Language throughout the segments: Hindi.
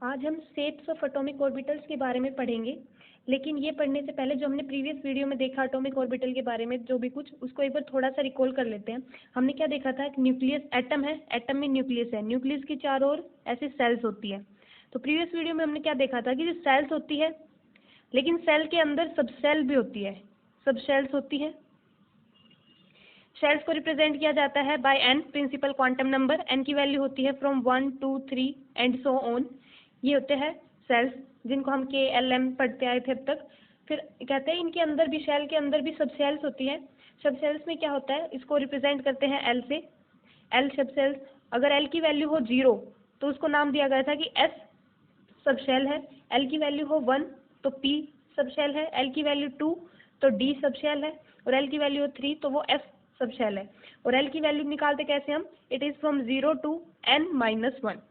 आज हम शेप्स ऑफ एटॉमिक ऑर्बिटल्स के बारे में पढ़ेंगे, लेकिन ये पढ़ने से पहले जो हमने प्रीवियस वीडियो में देखा एटॉमिक ऑर्बिटल के बारे में जो भी कुछ, उसको एक बार थोड़ा सा रिकॉल कर लेते हैं। हमने क्या देखा था कि न्यूक्लियस एटम है, एटम में न्यूक्लियस है, न्यूक्लियस की चारों ओर ऐसे सेल्स होती है। तो प्रीवियस वीडियो में हमने क्या देखा था कि जो सेल्स होती है, लेकिन सेल के अंदर सब सेल भी होती है, सब सेल्स होती है। सेल्स को रिप्रेजेंट किया जाता है by N principal quantum number. N की वैल्यू होती है फ्रॉम 1 2 3 एंड सो ऑन। ये होते हैं सेल्स जिनको हम के एल एम पढ़ते आए थे अब तक। फिर कहते हैं इनके अंदर भी, सेल के अंदर भी सब सेल्स होती है। सब सेल्स में क्या होता है, इसको रिप्रेजेंट करते हैं एल से। एल सब सेल्स, अगर एल की वैल्यू हो 0 तो उसको नाम दिया गया था कि एस सब शेल है। एल की वैल्यू हो 1 तो पी सब शेल है। एल की वैल्यू 2 तो डी सब शेल है। और एल की वैल्यू 3 तो वो एफ सब शेल है। और एल की वैल्यू निकालते कैसे हम, it is from 0 to n minus 1।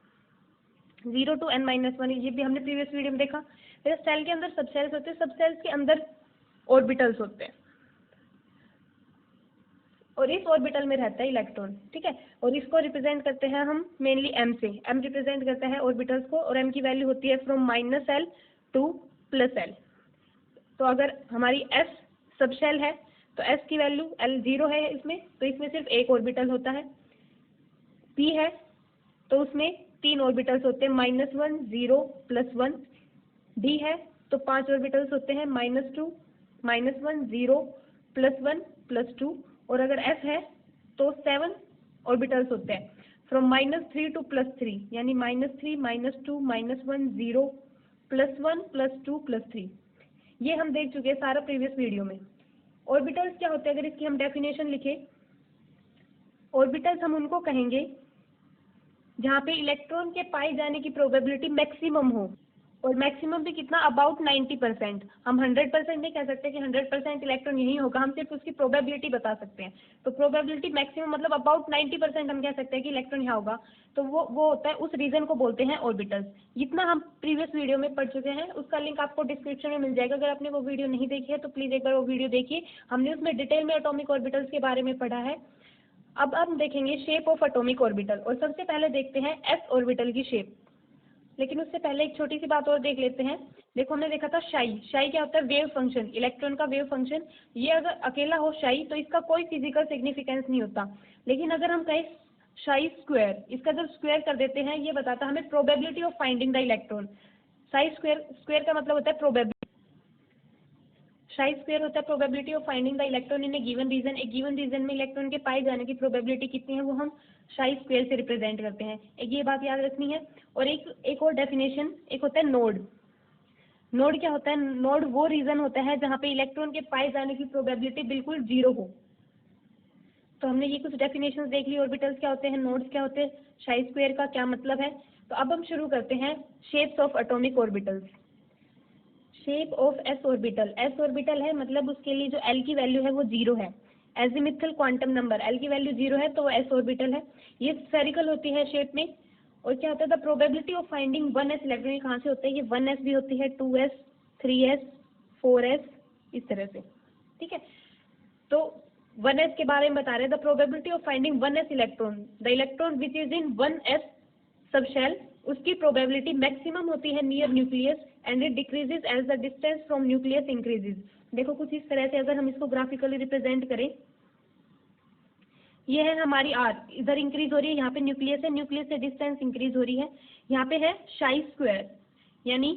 0 to n minus 1, ये भी हमने प्रीवियस वीडियो में देखा। फिर सेल के अंदर सब सेल्स होते हैं, सब सेल्स के अंदर ऑर्बिटल्स होते हैं, और इस ऑर्बिटल में रहता है इलेक्ट्रॉन। ठीक है, और इसको रिप्रेजेंट करते हैं हम मेनली एम से। एम रिप्रेजेंट करता है ऑर्बिटल्स को, और एम की वैल्यू होती है from minus L two plus L. तो अगर हमारी एस सब शेल है तो एस की वैल्यू एल 0 है इसमें, तो इसमें सिर्फ एक ऑर्बिटल होता है। पी है तो उसमें 3 ऑर्बिटल्स होते हैं, -1 0 +1। डी है तो 5 ऑर्बिटल्स होते हैं, -2 -1 0 +1 +2। और अगर एस है तो 7 ऑर्बिटल्स होते हैं, फ्रॉम -3 टू +3, यानी -3 -2 -1 0 +1 +2 +3। ये हम देख चुके हैं सारा प्रीवियस वीडियो में। ऑर्बिटल्स क्या होते हैं, अगर इसकी हम डेफिनेशन लिखें, ऑर्बिटल्स हम उनको कहेंगे जहाँ पे इलेक्ट्रॉन के पाए जाने की प्रोबेबिलिटी मैक्सिमम हो। और मैक्सिमम भी कितना, अबाउट 90%। हम 100% नहीं कह सकते कि 100% इलेक्ट्रॉन यही होगा, हम सिर्फ उसकी प्रोबेबिलिटी बता सकते हैं। तो प्रोबेबिलिटी मैक्सिमम मतलब अबाउट 90% हम कह सकते हैं कि इलेक्ट्रॉन यहाँ होगा। तो वो होता है, उस रीजन को बोलते हैं ऑर्बिटल्स। जितना हम प्रीवियस वीडियो में पढ़ चुके हैं उसका लिंक आपको डिस्क्रिप्शन में मिल जाएगा। अगर आपने वो वीडियो नहीं देखी है तो प्लीज एक बार वो वीडियो देखिए, हमने उसमें डिटेल में एटॉमिक ऑर्बिटल्स के बारे में पढ़ा है। अब हम देखेंगे शेप ऑफ एटॉमिक ऑर्बिटल, और सबसे पहले देखते हैं एस ऑर्बिटल की शेप। लेकिन उससे पहले एक छोटी सी बात और देख लेते हैं। देखो, हमने देखा था शाई। शाई क्या होता है, वेव फंक्शन, इलेक्ट्रॉन का वेव फंक्शन। ये अगर अकेला हो शाई तो इसका कोई फिजिकल सिग्निफिकेंस नहीं होता। लेकिन अगर हम कहें शाई स्क्वायर, इसका जब स्क्वायर कर देते हैं, ये बताता है हमें probability of finding the electron. Psi square, square का मतलब होता है प्रोबेबिलिटी। शाई स्क्वायर होता है probability of finding the electron in a given region. एक गिवन रीजन में इलेक्ट्रॉन के पाए जाने की प्रोबेबिलिटी कितनी है, वो हम शाई स्क्वायर से रिप्रेजेंट करते हैं। एक ये बात याद रखनी है। और एक और डेफिनेशन, एक होता है नोड। नोड क्या होता है, नोड वो रीजन होता है जहाँ पे इलेक्ट्रॉन के पाए जाने की प्रोबेबिलिटी बिल्कुल 0 हो। तो हमने ये कुछ डेफिनेशन देख ली, ऑर्बिटल्स क्या होते हैं, नोड्स क्या होते हैं, शाई स्क्वायर का क्या मतलब है। तो अब हम शुरू करते हैं shapes of atomic orbitals. Shape of S orbital, S orbital है मतलब उसके लिए जो एल की वैल्यू है वो 0 है। एजिमिथल क्वांटम नंबर, एल की वैल्यू 0 है तो वो एस ऑर्बिटल है। ये स्फेरिकल होती है शेप में। और क्या होता है, the probability of finding 1s electron, कहाँ से होता है, ये 1s भी होती है, 2s 3s 4s, इस तरह से। ठीक है, तो 1s के बारे में बता रहे हैं, the probability of finding 1s electron, the electron which is in 1s sub shell, उसकी प्रोबेबिलिटी मैक्सिमम होती है near nucleus, and it decreases as the distance from nucleus increases. देखो कुछ इस तरह से अगर हम इसको ग्राफिकली रिप्रेजेंट करें, ये है हमारी आर, इधर इंक्रीज हो रही है, यहाँ पे न्यूक्लियस है, न्यूक्लियस से डिस्टेंस इंक्रीज हो रही है। यहाँ पे है शाई स्क्वायर, यानी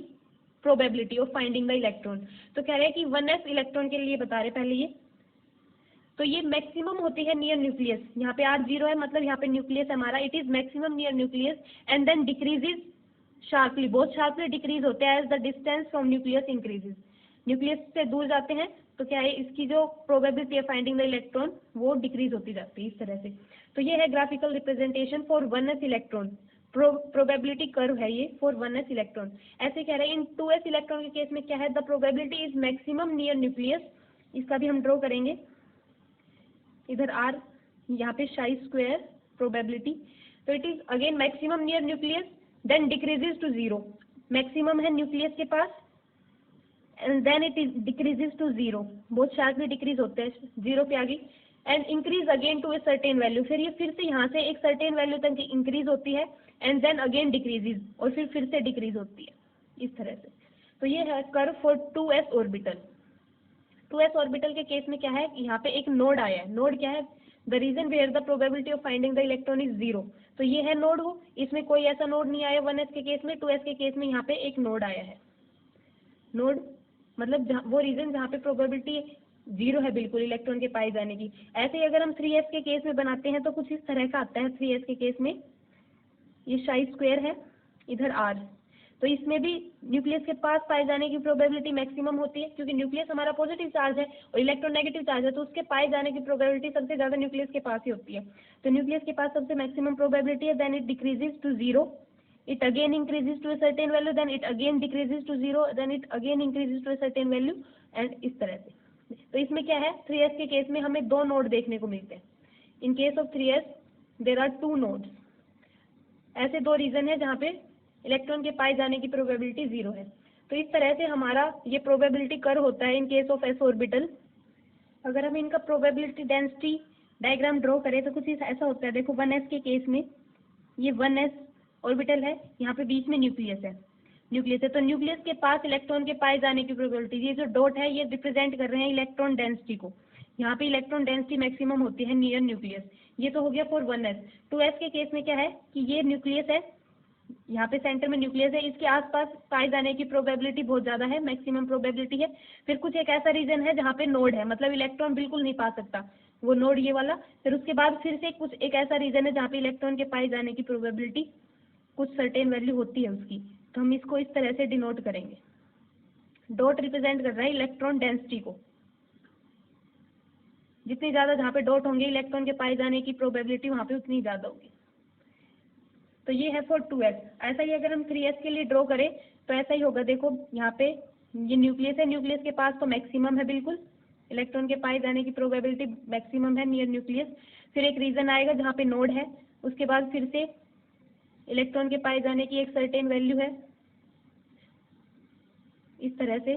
probability of finding the electron. तो कह रहे हैं कि 1s इलेक्ट्रॉन के लिए बता रहे पहले ये, तो ये मैक्सिमम होती है नियर न्यूक्लियस। यहाँ पे आर 0 है मतलब यहाँ पे न्यूक्लियस हमारा, it is maximum near nucleus, and then decreases sharply, बहुत शार्पली डिक्रीज होते हैं as the distance from nucleus increases. Nucleus से दूर जाते हैं तो क्या है, इसकी जो प्रोबेबिलिटी है फाइंडिंग द इलेक्ट्रॉन वो डिक्रीज होती जाती है इस तरह से। तो ये है graphical representation for 1s electron. Probability curve है ये फॉर 1s इलेक्ट्रॉन। ऐसे कह रहे हैं इन 2s इलेक्ट्रॉन के केस में क्या है, the probability is maximum near nucleus. इसका भी हम ड्रॉ करेंगे, इधर आर, यहाँ पे शाई स्क्वायर प्रोबेबिलिटी। तो it is again maximum near nucleus, then decreases to 0। Maximum है न्यूक्लियस के पास, and then it is decreases to 0, बहुत शार्पली डिक्रीज होते हैं 0 पे आ गई। And increase again to a certain value, फिर ये फिर से यहाँ से एक सर्टेन वैल्यू तक इंक्रीज होती है एंड देन अगेन डिक्रीजेज, और फिर से डिक्रीज होती है इस तरह से। तो ये है curve for 2s orbital. 2s orbital के केस में क्या है, यहाँ पे एक नोड आया है। नोड क्या है, the region where the probability of finding the electron is 0। तो ये है नोड हो, इसमें कोई ऐसा नोड नहीं आया 1s के केस में। 2s के केस में यहाँ पे एक नोड आया है। नोड मतलब वो रीजन जहाँ पे प्रोबेबिलिटी 0 है बिल्कुल इलेक्ट्रॉन के पाए जाने की। ऐसे ही अगर हम 3s के केस में बनाते हैं तो कुछ इस तरह का आता है। 3s के केस में ये शाई स्क्वायर है, इधर r, तो इसमें भी न्यूक्लियस के पास पाए जाने की प्रोबेबिलिटी मैक्सिमम होती है, क्योंकि न्यूक्लियस हमारा पॉजिटिव चार्ज है और इलेक्ट्रॉन नेगेटिव चार्ज है, तो उसके पाए जाने की प्रोबेबिलिटी सबसे ज्यादा न्यूक्लियस के पास ही होती है। तो न्यूक्लियस के पास सबसे मैक्सिमम प्रोबेबिलिटी है, then it decreases to 0, it again increases to a certain value, then it again decreases to 0, then it again increases to a certain value, and इस तरह से। तो इसमें क्या है, 3s के केस में हमें 2 नोड देखने को मिलते हैं। In case of 3s there are 2 nodes. ऐसे 2 रीजन है जहाँ पे इलेक्ट्रॉन के पाए जाने की प्रोबेबिलिटी 0 है। तो इस तरह से हमारा ये प्रोबेबिलिटी कर्व होता है इन केस ऑफ s ऑर्बिटल। अगर हम इनका प्रोबेबिलिटी डेंसिटी डायग्राम ड्रॉ करें तो कुछ ऐसा होता है। देखो 1s के केस में ये 1s ऑर्बिटल है, यहाँ पे बीच में न्यूक्लियस है। तो न्यूक्लियस के पास इलेक्ट्रॉन के पाए जाने की प्रोबेबिलिटी, ये जो डॉट है ये रिप्रेजेंट कर रहे हैं इलेक्ट्रॉन डेंसिटी को। यहाँ पे इलेक्ट्रॉन डेंसिटी मैक्सिमम होती है नियर न्यूक्लियस। ये तो हो गया फॉर 1s। 2s के केस में क्या है कि ये न्यूक्लियस है, यहाँ पे सेंटर में न्यूक्लियस है, इसके आसपास पाए जाने की प्रोबेबिलिटी बहुत ज्यादा है, मैक्सिमम प्रोबेबिलिटी है। फिर कुछ एक ऐसा रीजन है जहाँ पे नोड है, मतलब इलेक्ट्रॉन बिल्कुल नहीं पा सकता, वो नोड ये वाला। फिर उसके बाद फिर से कुछ एक ऐसा रीजन है जहाँ पे इलेक्ट्रॉन के पाए जाने की प्रोबेबिलिटी कुछ सर्टेन वैल्यू होती है उसकी। तो हम इसको इस तरह से डिनोट करेंगे। डॉट रिप्रेजेंट कर रहा है इलेक्ट्रॉन डेंसिटी को। जितनी ज्यादा जहाँ पे डॉट होंगे इलेक्ट्रॉन के पाए जाने की प्रोबेबिलिटी वहाँ पे उतनी ज्यादा होगी। तो ये है फॉर 2s। ऐसा ही अगर हम 3s के लिए ड्रॉ करें तो ऐसा ही होगा। देखो यहाँ पे ये न्यूक्लियस है, न्यूक्लियस के पास तो मैक्सिमम है बिल्कुल, इलेक्ट्रॉन के पाए जाने की प्रोबेबिलिटी मैक्सिमम है नियर न्यूक्लियस। फिर एक रीजन आएगा जहाँ पे नोड है, उसके बाद फिर से इलेक्ट्रॉन के पाए जाने की एक सर्टेन वैल्यू है इस तरह से।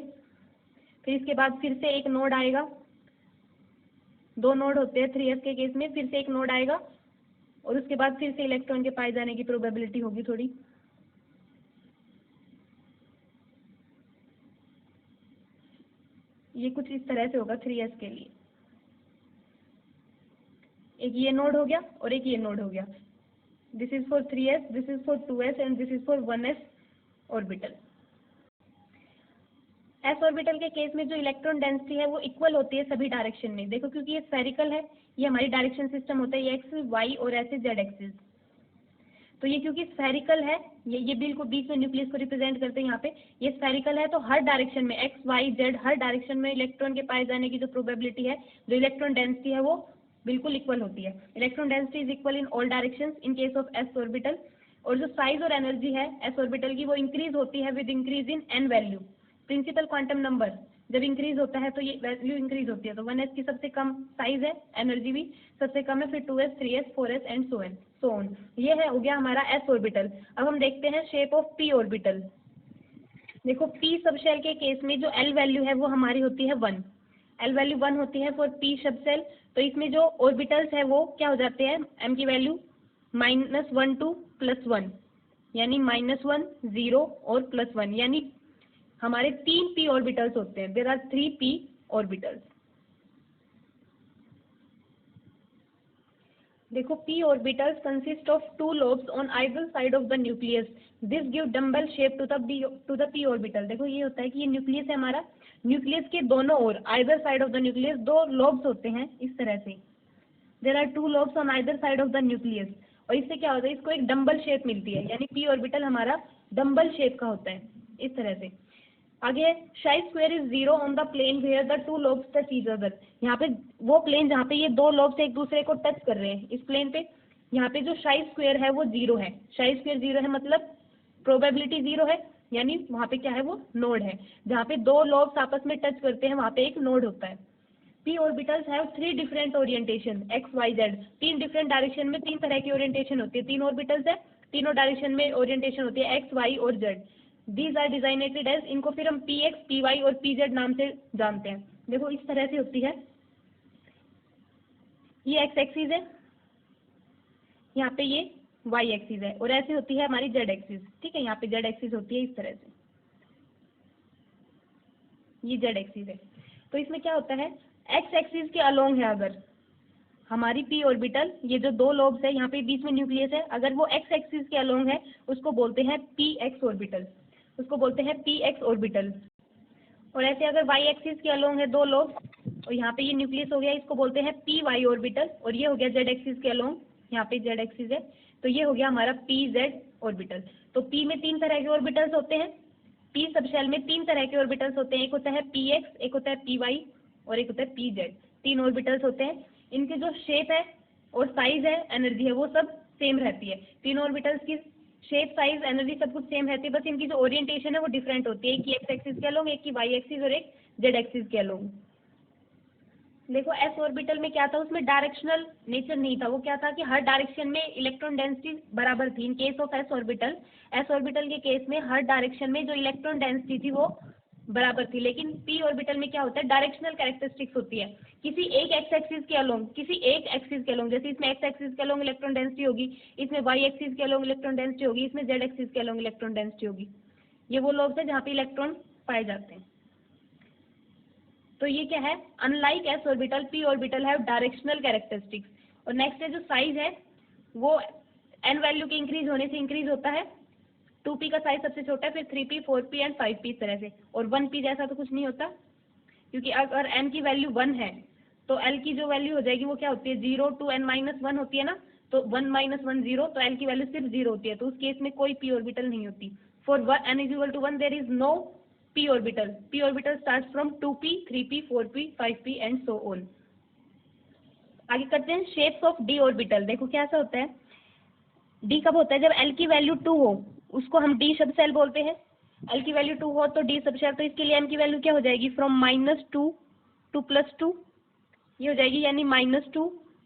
फिर इसके बाद फिर से एक नोड आएगा, 2 नोड होते हैं 3s के केस में। फिर से एक नोड आएगा और उसके बाद फिर से इलेक्ट्रॉन के पाए जाने की प्रोबेबिलिटी होगी थोड़ी। ये कुछ इस तरह से होगा 3s के लिए। एक ये नोड हो गया और एक ये नोड हो गया। This is for 3s, this is for 2s and this is for 1s orbital. s orbital के केस में जो इलेक्ट्रॉन डेंसिटी है वो इक्वल होती है सभी डायरेक्शन में। देखो क्योंकि ये स्फेरिकल है, ये हमारी डायरेक्शन सिस्टम होता है, ये x y और ऐसे z एक्सिस। तो ये क्योंकि स्फेरिकल है, ये बिल्कुल बीच में न्यूक्लियस को रिप्रेजेंट करते हैं यहाँ पे, ये स्फेरिकल है, तो हर डायरेक्शन में x y z हर डायरेक्शन में इलेक्ट्रॉन के पाए जाने की जो प्रोबेबिलिटी है, जो इलेक्ट्रॉन डेंसिटी है वो बिल्कुल इक्वल होती है। Electron density is equal in all directions in case of s orbital. और जो साइज और एनर्जी है s ऑर्बिटल की वो इंक्रीज होती है with increase in n value. Principal quantum number जब इंक्रीज होता है तो ये वैल्यू इंक्रीज होती है। तो 1s की सबसे कम साइज है, एनर्जी भी सबसे कम है, फिर 2s 3s 4s and so on. ये है हो गया हमारा s ऑर्बिटल। अब हम देखते हैं शेप ऑफ p ऑर्बिटल। देखो p सब शेल के केस में जो l वैल्यू है वो हमारी होती है 1। l वैल्यू 1 होती है फॉर p सब शेल। तो इसमें जो ऑर्बिटल्स है वो क्या हो जाते हैं, m की वैल्यू -1 to +1, यानी -1 0 और +1, यानी हमारे 3 p ऑर्बिटल्स होते हैं। There are 3 p orbitals. देखो p orbitals consist of 2 lobes on either side of the nucleus. This give dumbbell shape to the p orbital. देखो ये होता है कि ये न्यूक्लियस है हमारा, न्यूक्लियस के दोनों ओर either side of the nucleus 2 lobes होते हैं इस तरह से। There are 2 lobes on either side of the nucleus, और इससे क्या होता है, इसको एक डम्बल शेप मिलती है, यानी p ऑर्बिटल हमारा डम्बल शेप का होता है इस तरह से। आगे psi square is 0 on the plane where the 2 lobes touch each other. यहाँ पे वो प्लेन जहाँ पे ये 2 lobes एक दूसरे को टच कर रहे हैं, इस प्लेन पे यहाँ पे जो शाई स्क्वायर है वो 0 है। शाई स्क्वायर 0 है मतलब प्रोबेबिलिटी 0 है, यानी वहाँ पे क्या है वो नोड है। जहाँ पे 2 lobes आपस में टच करते हैं वहाँ पे एक नोड होता है। p orbitals have 3 different orientation x y z। 3 different direction में 3 तरह की ओरिएंटेशन होती है। 3 ऑर्बिटल्स है, तीनों डायरेक्शन में ओरिएंटेशन होती है x y और z। These are designated as, इनको फिर हम px py और pz नाम से जानते हैं। देखो इस तरह से होती है ये एक्स एक्सिस है, यहाँ पे ये वाई एक्सिस है, और ऐसे होती है हमारी जेड एक्सिस। ठीक है, यहाँ पे जेड एक्सिस होती है इस तरह से, ये जेड एक्सिस है। तो इसमें क्या होता है, एक्स एक्सिस के अलोंग है अगर हमारी पी ऑर्बिटल, ये जो दो लोब्स है यहाँ पे बीच में न्यूक्लियस है, अगर वो एक्स एक्सिस के अलोंग है उसको बोलते हैं पी एक्स ऑर्बिटल, उसको बोलते हैं पी एक्स ऑर्बिटल। और ऐसे अगर वाई एक्सिस के अलोंग है दो लोब्स, और यहाँ पे ये न्यूक्लियस हो गया, इसको बोलते हैं पी वाई ऑर्बिटल। और ये हो गया जेड एक्सिस के अलोंग, यहाँ पे जेड एक्सिस है, तो ये हो गया हमारा पी जेड ऑर्बिटल। तो पी में तीन तरह के ऑर्बिटल्स होते हैं, पी सबशेल में तीन तरह के ऑर्बिटल्स होते हैं, एक होता है पी एक्स, एक होता है पी वाई, और एक होता है पी जेड। तीन ऑर्बिटल्स होते हैं, इनके जो शेप है और साइज है, एनर्जी है, वो सब सेम रहती है। तीन ऑर्बिटल्स की शेप, साइज, एनर्जी सब कुछ सेम रहती है, बस इनकी जो ओरिएंटेशन है वो डिफरेंट होती है, एक की एक्स एक्सिस के अलोंग, एक की वाई एक्सिस और एक जेड एक्सिस के अलोंग। देखो एस ऑर्बिटल में क्या था, उसमें डायरेक्शनल नेचर नहीं था, वो क्या था कि हर डायरेक्शन में इलेक्ट्रॉन डेंसिटी बराबर थी। इन केस ऑफ एस ऑर्बिटल के केस में हर डायरेक्शन में जो इलेक्ट्रॉन डेंसिटी थी वो बराबर थी। लेकिन पी ऑर्बिटल में क्या होता है, डायरेक्शनल कैरेक्टरिस्टिक्स होती है, किसी एक एक्स एक्सिस के अलोंग, किसी एक एक्सिस के अलोंग, जैसे इसमें एक्स एक्सिस के अलोंग इलेक्ट्रॉन डेंसिटी होगी, इसमें वाई एक्सिस के अलोंग इलेक्ट्रॉन डेंसिटी होगी, इसमें जेड एक्सिस के अलोंग इलेक्ट्रॉन डेंसिटी होगी। ये वो लोग हैं जहाँ पे इलेक्ट्रॉन पाए जाते हैं। तो ये क्या है, unlike S orbital, P orbital है डायरेक्शनल कैरेक्टरिस्टिक्स। और नेक्स्ट है जो साइज है, वो एन वैल्यू के इंक्रीज होने से इंक्रीज होता है। 2p का साइज सबसे छोटा है, फिर 3p, 4p एंड 5p इस तरह से, और 1p जैसा तो कुछ नहीं होता, क्योंकि अगर n की वैल्यू 1 है तो l की जो वैल्यू हो जाएगी वो क्या होती है, 0 to n माइनस 1 होती है ना, तो 1 माइनस 1 0, तो l की वैल्यू सिर्फ 0 होती है, तो उस केस में कोई p ऑर्बिटल नहीं होती। For n is equal to 1 there is no p orbital. p orbital starts from 2p, 3p, 4p, 5p and so on. आगे करते हैं शेप्स ऑफ d ऑर्बिटल। देखो क्या ऐसा होता है, d कब होता है, जब l की वैल्यू 2 हो, उसको हम d शब्द सेल बोलते हैं। l की वैल्यू 2 हो तो d सब शेल, तो इसके लिए n की वैल्यू क्या हो जाएगी, फ्रॉम -2 टू +2, ये हो जाएगी, यानी -2,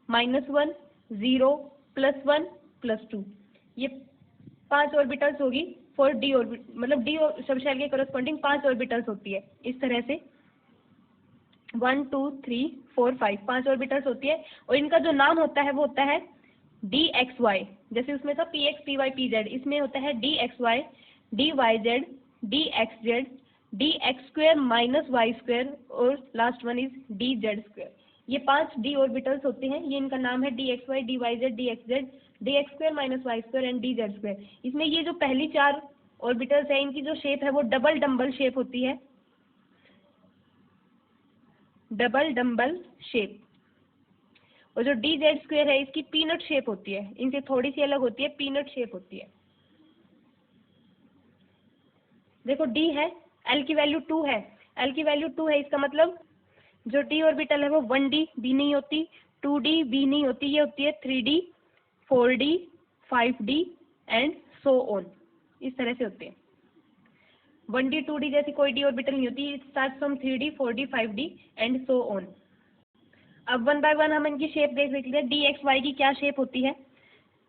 -1, 0, +1, +2। ये 5 ऑर्बिटल्स होगी फॉर डी ऑर्बिट, मतलब डी सब शेल के करस्पॉन्डिंग 5 ऑर्बिटल्स होती है इस तरह से, 1 2 3 4 5, 5 ऑर्बिटल्स होती है। और इनका जो नाम होता है वो होता है डी एक्स वाई, जैसे उसमें था P X, P Y, P Z, इसमें होता है D X Y, D Y Z, D X Z, D X square minus Y square, और last one is D Z square. ये 5 डी ऑर्बिटल्स होते हैं, ये इनका नाम है D X Y, D Y Z, D X Z, D X square minus Y square and D Z square. इसमें ये जो पहली 4 ऑर्बिटल्स है, इनकी जो शेप है वो डबल डम्बल शेप होती है, डबल डम्बल शेप। और जो डी जेड स्क्वेयर है इसकी पीनट शेप होती है, इनसे थोड़ी सी अलग होती है, पीनट शेप होती है। देखो डी है, एल की वैल्यू 2 है, एल की वैल्यू 2 है, इसका मतलब जो डी ऑर्बिटल है वो 1d भी नहीं होती, 2d भी नहीं होती, ये होती है 3d, 4d, 5d and so on, इस तरह से होते हैं। 1d 2d जैसी कोई डी ऑर्बिटल नहीं होती, it start from 3d 4d 5d and so on. अब वन बाय वन हम इनकी शेप देख लेते हैं, डी एक्स वाई की क्या शेप होती है।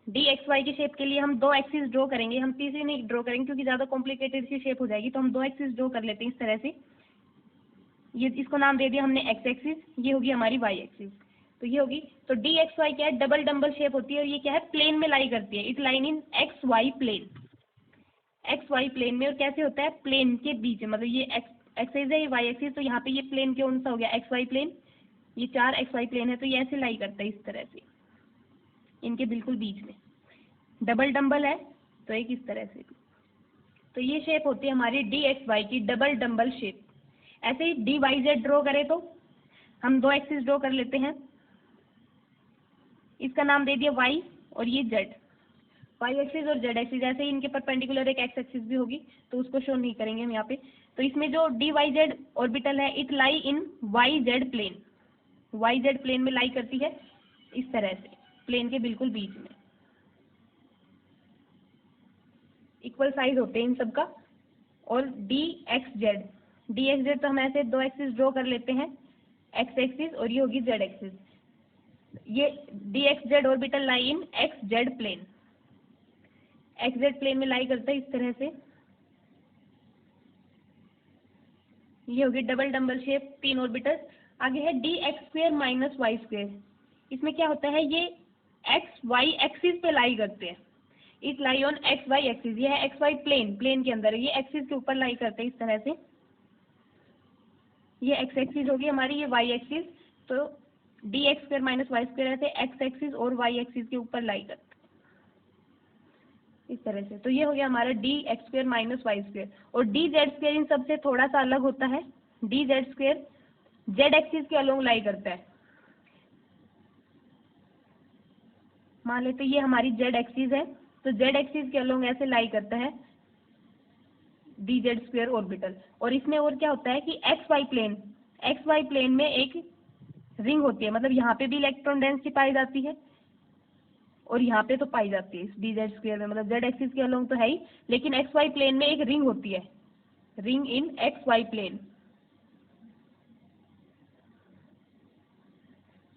डी एक्स वाई की शेप के लिए हम 2 एक्सिस ड्रॉ करेंगे, हम तीसरी नहीं ड्रॉ करेंगे क्योंकि ज़्यादा कॉम्प्लिकेटेड सी शेप हो जाएगी, तो हम 2 एक्सिस ड्रॉ कर लेते हैं इस तरह से। ये इसको नाम दे दिया हमने एक्स एक्सिस, ये होगी हमारी वाई एक्सिस, तो ये होगी। तो डी एक्स वाई क्या है, डबल डम्बल शेप होती है, और ये क्या है, प्लेन में लाई करती है, it line in X Y plane, X Y plane में। और कैसे होता है, प्लेन के बीच में, मतलब ये एक्स एक्सिस है, ये वाई एक्सिस, तो यहाँ पे ये प्लेन कौन सा हो गया, एक्स वाई प्लेन, ये 4 एक्स वाई प्लेन है, तो ये ऐसे लाई करता है इस तरह से, इनके बिल्कुल बीच में। डबल डम्बल है तो एक इस तरह से, तो ये शेप होती है हमारी डी एक्स वाई की, डबल डम्बल शेप। ऐसे ही डी वाई जेड ड्रॉ करें तो हम 2 एक्सिस ड्रॉ कर लेते हैं, इसका नाम दे दिया वाई और ये जेड, वाई एक्सिस और जेड एक्सिस। ऐसे ही इनके परपेंडिकुलर एक एक्स एक्सिस भी होगी, तो उसको शो नहीं करेंगे हम यहाँ पे। तो इसमें जो डी वाई जेड ऑर्बिटल है, it lie in Y Z plane, Y Z plane में लाई करती है इस तरह से, प्लेन के बिल्कुल बीच में। इक्वल साइज होते हैं इन सब का। और D X Z, D X Z तो हम ऐसे 2 एक्सिस ड्रॉ कर लेते हैं, एक्स एक्सिस और ये होगी जेड एक्सिस। ये D X Z orbital lie in X Z plane, X Z plane में लाई करता है इस तरह से। ये होगी डबल डम्बल शेप, 3 ऑर्बिटल। आगे है D X square minus Y square, इसमें क्या होता है, ये एक्स वाई एक्सिस पे लाई करते हैं, इस lie on X Y axis, ये है एक्स वाई प्लेन, प्लेन के अंदर ये एक्सिस के ऊपर लाई करते हैं इस तरह से, ये एक्स एक्सिस होगी हमारी, ये वाई एक्सिस, तो D X square minus Y square ऐसे एक्स एक्सिस और वाई एक्सिस के ऊपर लाई करते हैं इस तरह से। तो ये हो गया हमारा D X square minus Y square. और डी जेड स्क्वायर इन सबसे थोड़ा सा अलग होता है, D Z square Z axis के अलोंग लाई करता है। मान लेते ये हमारी जेड एक्सिस है, तो जेड एक्सिस के अलोंग ऐसे लाई करता है डी जेड स्क्वायर ऑर्बिटल। और इसमें और क्या होता है कि एक्स वाई प्लेन में एक रिंग होती है, मतलब यहाँ पे भी इलेक्ट्रॉन डेंसिटी पाई जाती है और यहाँ पे तो पाई जाती है इस डी जेड स्क्वायर में, मतलब जेड एक्सिस के अलोंग तो है ही, लेकिन एक्स वाई प्लेन में एक रिंग होती है, ring in X Y plane.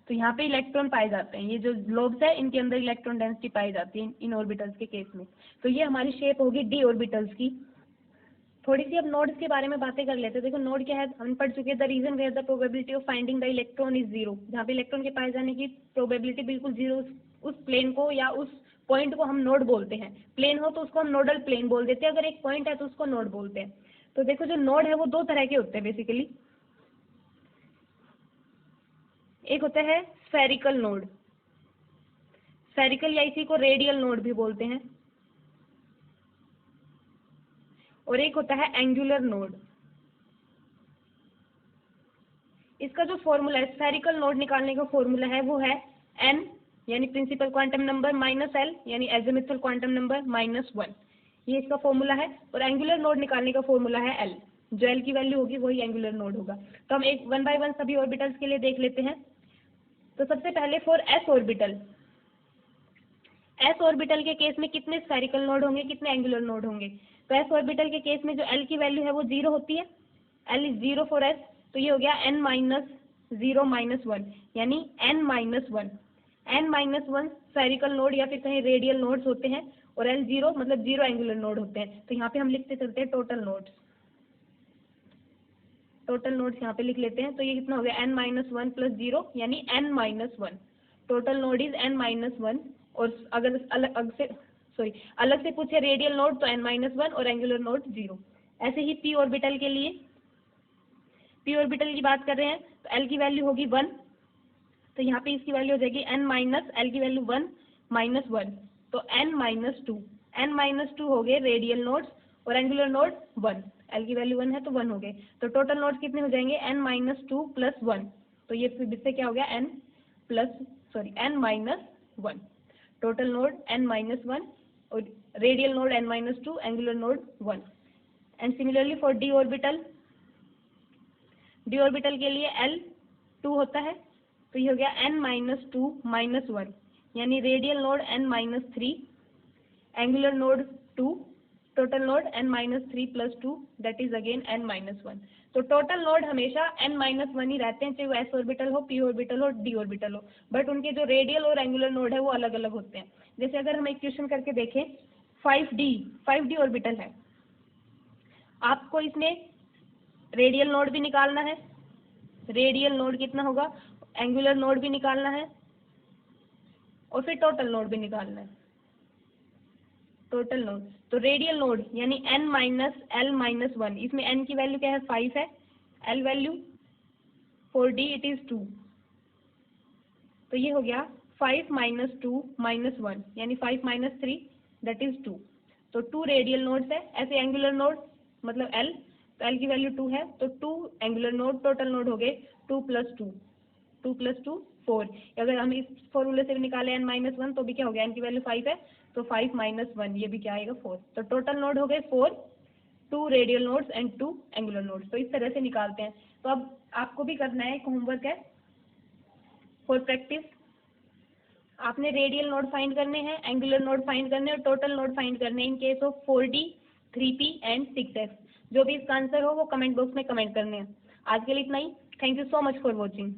तो यहाँ पे इलेक्ट्रॉन पाए जाते हैं, ये जो लोब्स है इनके अंदर इलेक्ट्रॉन डेंसिटी पाई जाती है इन ऑर्बिटल्स के केस में। तो ये हमारी शेप होगी डी ऑर्बिटल्स की। थोड़ी सी अब नोड्स के बारे में बातें कर लेते हैं। देखो नोड क्या है, हम पढ़ चुके हैं, the region where the probability of finding the electron is zero, जहाँ पे इलेक्ट्रॉन के पाए जाने की प्रोबेबिलिटी बिल्कुल जीरो, उस प्लेन को या उस पॉइंट को हम नोड बोलते हैं। प्लेन हो तो उसको हम नोडल प्लेन बोल देते हैं, अगर एक पॉइंट है तो उसको नोड बोलते हैं। तो देखो जो नोड है वो दो तरह के होते हैं बेसिकली, एक होता है स्फेरिकल नोड, स्फेरिकल या इसी को रेडियल नोड भी बोलते हैं, और एक होता है एंगुलर नोड। इसका जो फॉर्मूला है स्फेरिकल नोड निकालने का फॉर्मूला है वो है n यानी principal quantum number minus l यानी एजिमुथल क्वांटम नंबर -1, ये इसका फॉर्मूला है। और एंगुलर नोड निकालने का फॉर्मूला है l, जो l की वैल्यू होगी वही एंगुलर नोड होगा। तो हम एक वन बाय वन सभी ऑर्बिटल्स के लिए देख लेते हैं। तो सबसे पहले for s orbital, s orbital के केस में कितने स्फेरिकल नोड होंगे, कितने एंगुलर नोड होंगे। तो s ऑर्बिटल के केस में जो l की वैल्यू है वो 0 होती है, l इज 0 फॉर s, तो ये हो गया n माइनस 0 माइनस 1 यानी n minus 1। n minus 1 spherical node या फिर कहीं रेडियल नोड्स होते हैं, और l 0 मतलब 0 एंगुलर नोड होते हैं। तो यहाँ पे हम लिखते चलते हैं टोटल नोड्स, टोटल नोड्स यहाँ पे लिख लेते हैं। तो ये कितना हो गया n माइनस 1 प्लस 0 यानी n minus 1, total node is n minus 1। और अगर अलग से पूछे रेडियल नोड तो n माइनस 1 और एंगुलर नोड 0। ऐसे ही p ऑर्बिटल के लिए, p ऑर्बिटल की बात कर रहे हैं तो l की वैल्यू होगी 1, तो यहाँ पे इसकी वैल्यू हो जाएगी n माइनस l की वैल्यू 1 माइनस 1, तो n माइनस 2, n माइनस 2 हो गए रेडियल नोड्स और एंगुलर नोड 1, l की वैल्यू 1 है तो 1 हो गए। तो टोटल नोड्स कितने हो जाएंगे n माइनस 2 प्लस 1, तो ये फिर इससे क्या हो गया n minus 1, total node n minus 1 और radial node n minus 2, angular node 1। And similarly for d orbital, d orbital के लिए l 2 होता है, तो ये हो गया n माइनस 2 माइनस 1 यानी radial node n minus 3, angular node 2, total node n minus 3 plus 2 that is again n minus 1। तो टोटल नोड हमेशा n माइनस 1 ही रहते हैं, चाहे वो s ऑर्बिटल हो, p ऑर्बिटल हो, d ऑर्बिटल हो, बट उनके जो रेडियल और एंगुलर नोड है वो अलग अलग होते हैं। जैसे अगर हम एक क्वेश्चन करके देखें 5d ऑर्बिटल है, आपको इसमें रेडियल नोड भी निकालना है, रेडियल नोड कितना होगा, एंगुलर नोड भी निकालना है और फिर टोटल नोड भी निकालना है, टोटल नोड। तो रेडियल नोड यानी n माइनस l माइनस 1, इसमें n की वैल्यू क्या है 5 है, l value for d it is 2, तो ये हो गया 5 माइनस 2 माइनस 1 यानी 5 माइनस 3 दैट इज 2। तो 2 रेडियल नोड्स है, ऐसे एंगुलर नोड मतलब l, तो l की वैल्यू 2 है तो 2 एंगुलर नोड, टोटल नोड हो गए 2 प्लस 2, 2 प्लस 2 4। अगर हम इस फॉर्मूले से भी निकाले n माइनस 1 तो भी क्या हो गया, n की वैल्यू 5 है तो 5 माइनस 1 ये भी क्या आएगा 4। तो टोटल नोड हो गए 4, 2 radial nodes and 2 angular nodes. तो इस तरह से निकालते हैं। तो अब आपको भी करना है, एक होमवर्क है फॉर प्रैक्टिस, आपने रेडियल नोड फाइंड करने हैं, एंगुलर नोड फाइंड करने और टोटल नोड फाइंड करने इन case of 4D 3P and 6S। जो भी इसका आंसर हो वो कमेंट बॉक्स में कमेंट करने हैं। आज के लिए इतना ही। Thank you so much for watching.